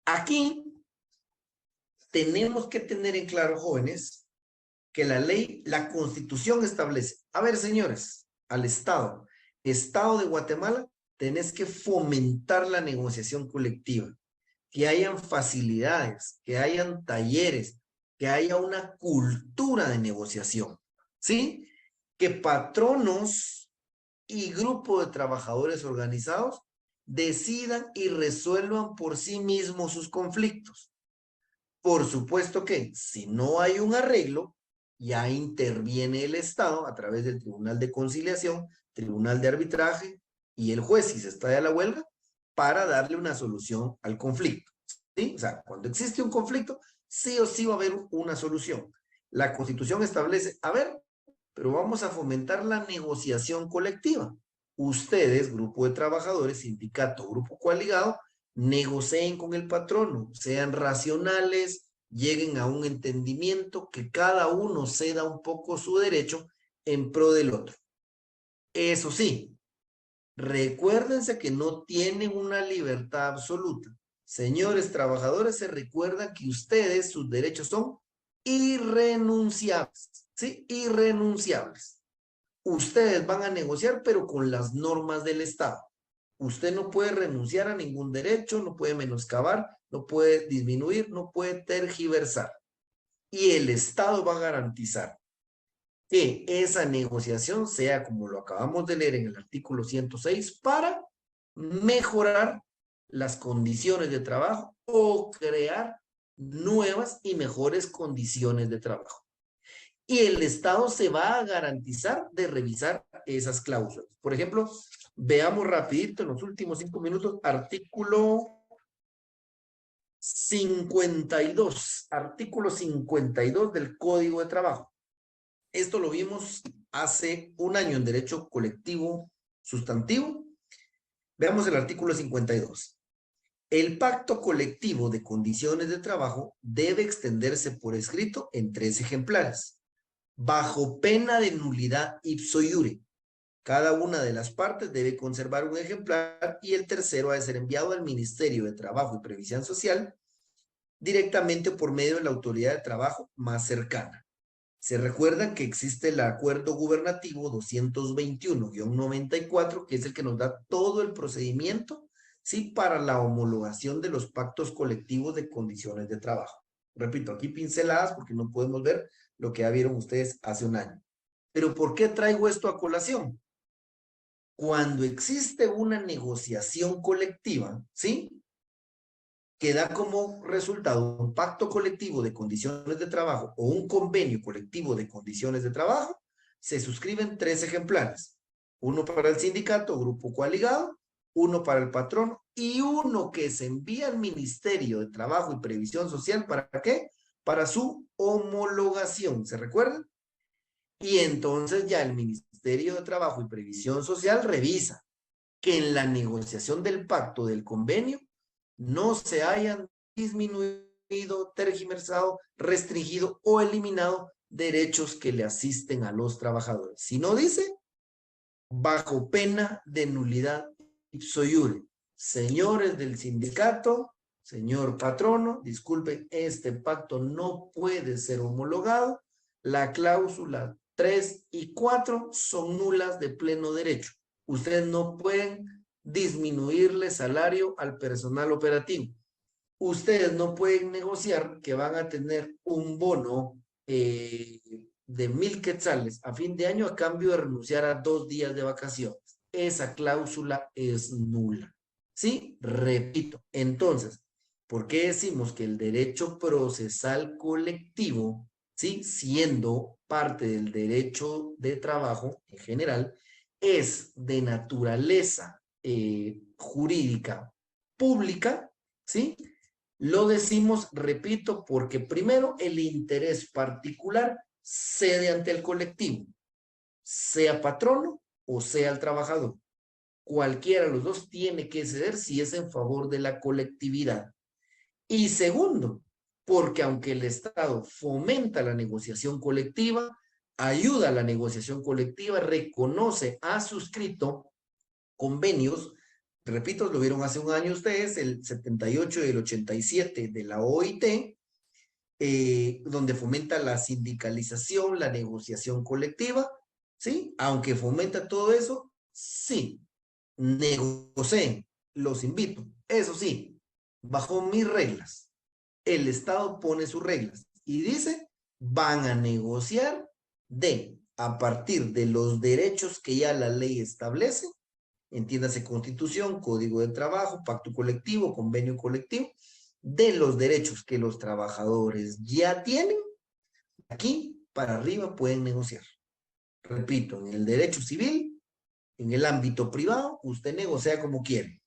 aquí tenemos que tener en claro, jóvenes, que la ley, la Constitución establece, a ver, señores, al Estado de Guatemala, tenés que fomentar la negociación colectiva, que hayan facilidades, que hayan talleres, que haya una cultura de negociación, ¿sí? Que patronos y grupos de trabajadores organizados decidan y resuelvan por sí mismos sus conflictos. Por supuesto que si no hay un arreglo, ya interviene el Estado a través del Tribunal de Conciliación, Tribunal de Arbitraje y el juez, si se está de la huelga, para darle una solución al conflicto, ¿sí? O sea, cuando existe un conflicto, sí o sí va a haber una solución. La Constitución establece, a ver, pero vamos a fomentar la negociación colectiva. Ustedes, grupo de trabajadores, sindicato, grupo coaligado, negocien con el patrono, sean racionales, lleguen a un entendimiento, que cada uno ceda un poco su derecho en pro del otro. Eso sí, recuérdense que no tienen una libertad absoluta. Señores trabajadores, se recuerdan que ustedes, sus derechos son irrenunciables, ¿sí? Irrenunciables. Ustedes van a negociar, pero con las normas del Estado. Usted no puede renunciar a ningún derecho, no puede menoscabar, no puede disminuir, no puede tergiversar. Y el Estado va a garantizar que esa negociación sea, como lo acabamos de leer en el artículo 106, para mejorar las condiciones de trabajo o crear nuevas y mejores condiciones de trabajo. Y el Estado se va a garantizar de revisar esas cláusulas. Por ejemplo, veamos rapidito en los últimos 5 minutos, artículo 52, artículo 52 del Código de Trabajo. Esto lo vimos hace un año en Derecho Colectivo Sustantivo. Veamos el artículo 52. El pacto colectivo de condiciones de trabajo debe extenderse por escrito en 3 ejemplares, bajo pena de nulidad ipso iure. Cada una de las partes debe conservar un ejemplar y el tercero ha de ser enviado al Ministerio de Trabajo y Previsión Social directamente por medio de la autoridad de trabajo más cercana. Se recuerdan que existe el Acuerdo Gubernativo 221-94, que es el que nos da todo el procedimiento, ¿sí? Para la homologación de los pactos colectivos de condiciones de trabajo. Repito, aquí pinceladas porque no podemos ver lo que ya vieron ustedes hace un año. Pero ¿por qué traigo esto a colación? Cuando existe una negociación colectiva, ¿sí? Que da como resultado un pacto colectivo de condiciones de trabajo o un convenio colectivo de condiciones de trabajo, se suscriben 3 ejemplares. Uno para el sindicato o grupo coaligado, uno para el patrono y uno que se envía al Ministerio de Trabajo y Previsión Social. ¿Para qué? Para su homologación, ¿se recuerdan? Y entonces ya el Ministerio de Trabajo y Previsión Social revisa que en la negociación del pacto, del convenio, no se hayan disminuido, tergiversado, restringido o eliminado derechos que le asisten a los trabajadores. Si no dice, bajo pena de nulidad ipso iure. Señores del sindicato, señor patrono, disculpen, este pacto no puede ser homologado. La cláusula 3 y 4 son nulas de pleno derecho. Ustedes no pueden disminuirle salario al personal operativo. Ustedes no pueden negociar que van a tener un bono de 1,000 quetzales a fin de año a cambio de renunciar a 2 días de vacaciones. Esa cláusula es nula. ¿Sí? Repito. Entonces, ¿por qué decimos que el derecho procesal colectivo, ¿sí? Siendo parte del derecho de trabajo en general, es de naturaleza jurídica pública, ¿sí? Lo decimos, repito, porque primero el interés particular cede ante el colectivo, sea patrono o sea el trabajador. Cualquiera de los dos tiene que ceder si es en favor de la colectividad. Y segundo, porque aunque el Estado fomenta la negociación colectiva, ayuda a la negociación colectiva, reconoce, ha suscrito convenios, repito, lo vieron hace un año ustedes, el 78 y el 87 de la OIT, donde fomenta la sindicalización, la negociación colectiva, ¿sí? Aunque fomenta todo eso, sí, negocien, los invito. Eso sí, bajo mis reglas. El Estado pone sus reglas y dice, van a negociar a partir de los derechos que ya la ley establece, entiéndase Constitución, Código de Trabajo, Pacto Colectivo, Convenio Colectivo, de los derechos que los trabajadores ya tienen, aquí para arriba pueden negociar. Repito, en el derecho civil, en el ámbito privado, usted negocia como quiere.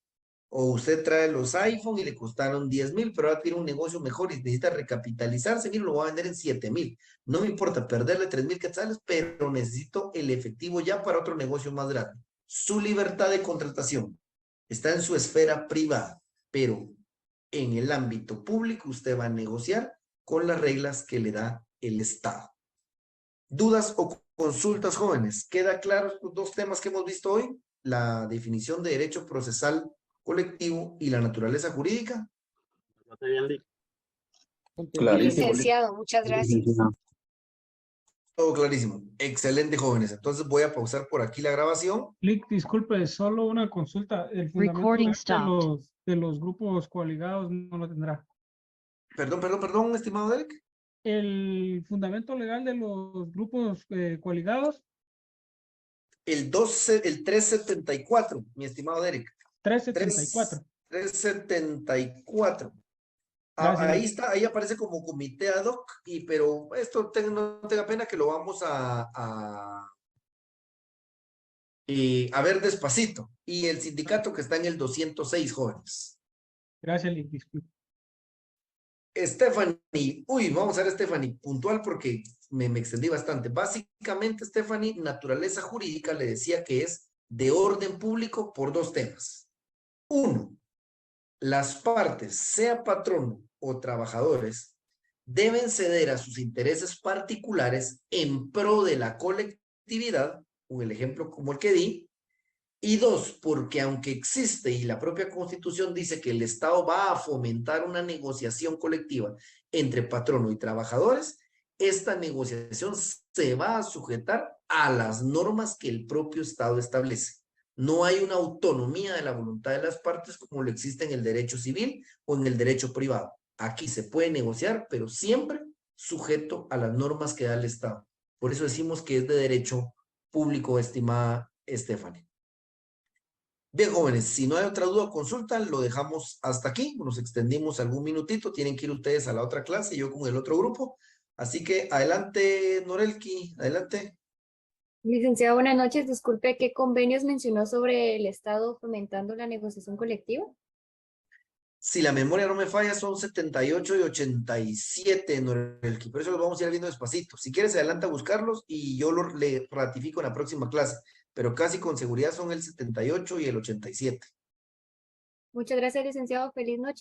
O usted trae los iPhone y le costaron 10,000, pero ahora tiene un negocio mejor y necesita recapitalizarse. Mira, lo voy a vender en 7,000. No me importa perderle 3,000 quetzales, pero necesito el efectivo ya para otro negocio más grande. Su libertad de contratación está en su esfera privada, pero en el ámbito público usted va a negociar con las reglas que le da el Estado. ¿Dudas o consultas, jóvenes? ¿Queda claro estos dos temas que hemos visto hoy? La definición de derecho procesal colectivo y la naturaleza jurídica. Clarísimo. Licenciado, muchas gracias. Todo clarísimo. Excelente, jóvenes. Entonces voy a pausar por aquí la grabación. Lick, disculpe, solo una consulta. El fundamento Recording legal stopped. de los grupos coaligados no lo tendrá. Perdón, estimado Derek. El fundamento legal de los grupos coaligados, El 374, mi estimado Derek. 374. 374. Gracias. Ahí está, ahí aparece como comité ad hoc, pero esto no tenga pena que lo vamos a ver despacito. Y el sindicato que está en el 206, jóvenes. Gracias, Lick, disculpe. Stephanie, vamos a ver Stephanie, puntual porque me extendí bastante. Básicamente, Stephanie, naturaleza jurídica le decía que es de orden público por dos temas. Uno, las partes, sea patrono o trabajadores, deben ceder a sus intereses particulares en pro de la colectividad, o el ejemplo como el que di. Y dos, porque aunque existe y la propia Constitución dice que el Estado va a fomentar una negociación colectiva entre patrono y trabajadores, esta negociación se va a sujetar a las normas que el propio Estado establece. No hay una autonomía de la voluntad de las partes como lo existe en el derecho civil o en el derecho privado. Aquí se puede negociar, pero siempre sujeto a las normas que da el Estado. Por eso decimos que es de derecho público, estimada Stephanie. Bien, jóvenes, si no hay otra duda o consulta, lo dejamos hasta aquí. Nos extendimos algún minutito. Tienen que ir ustedes a la otra clase, yo con el otro grupo. Así que adelante, Norelki, adelante. Licenciado, buenas noches. Disculpe, ¿qué convenios mencionó sobre el Estado fomentando la negociación colectiva? Si la memoria no me falla, son 78 y 87, Norelki. Por eso los vamos a ir viendo despacito. Si quieres, adelanta a buscarlos y yo le ratifico en la próxima clase. Pero casi con seguridad son el 78 y el 87. Muchas gracias, licenciado. Feliz noche.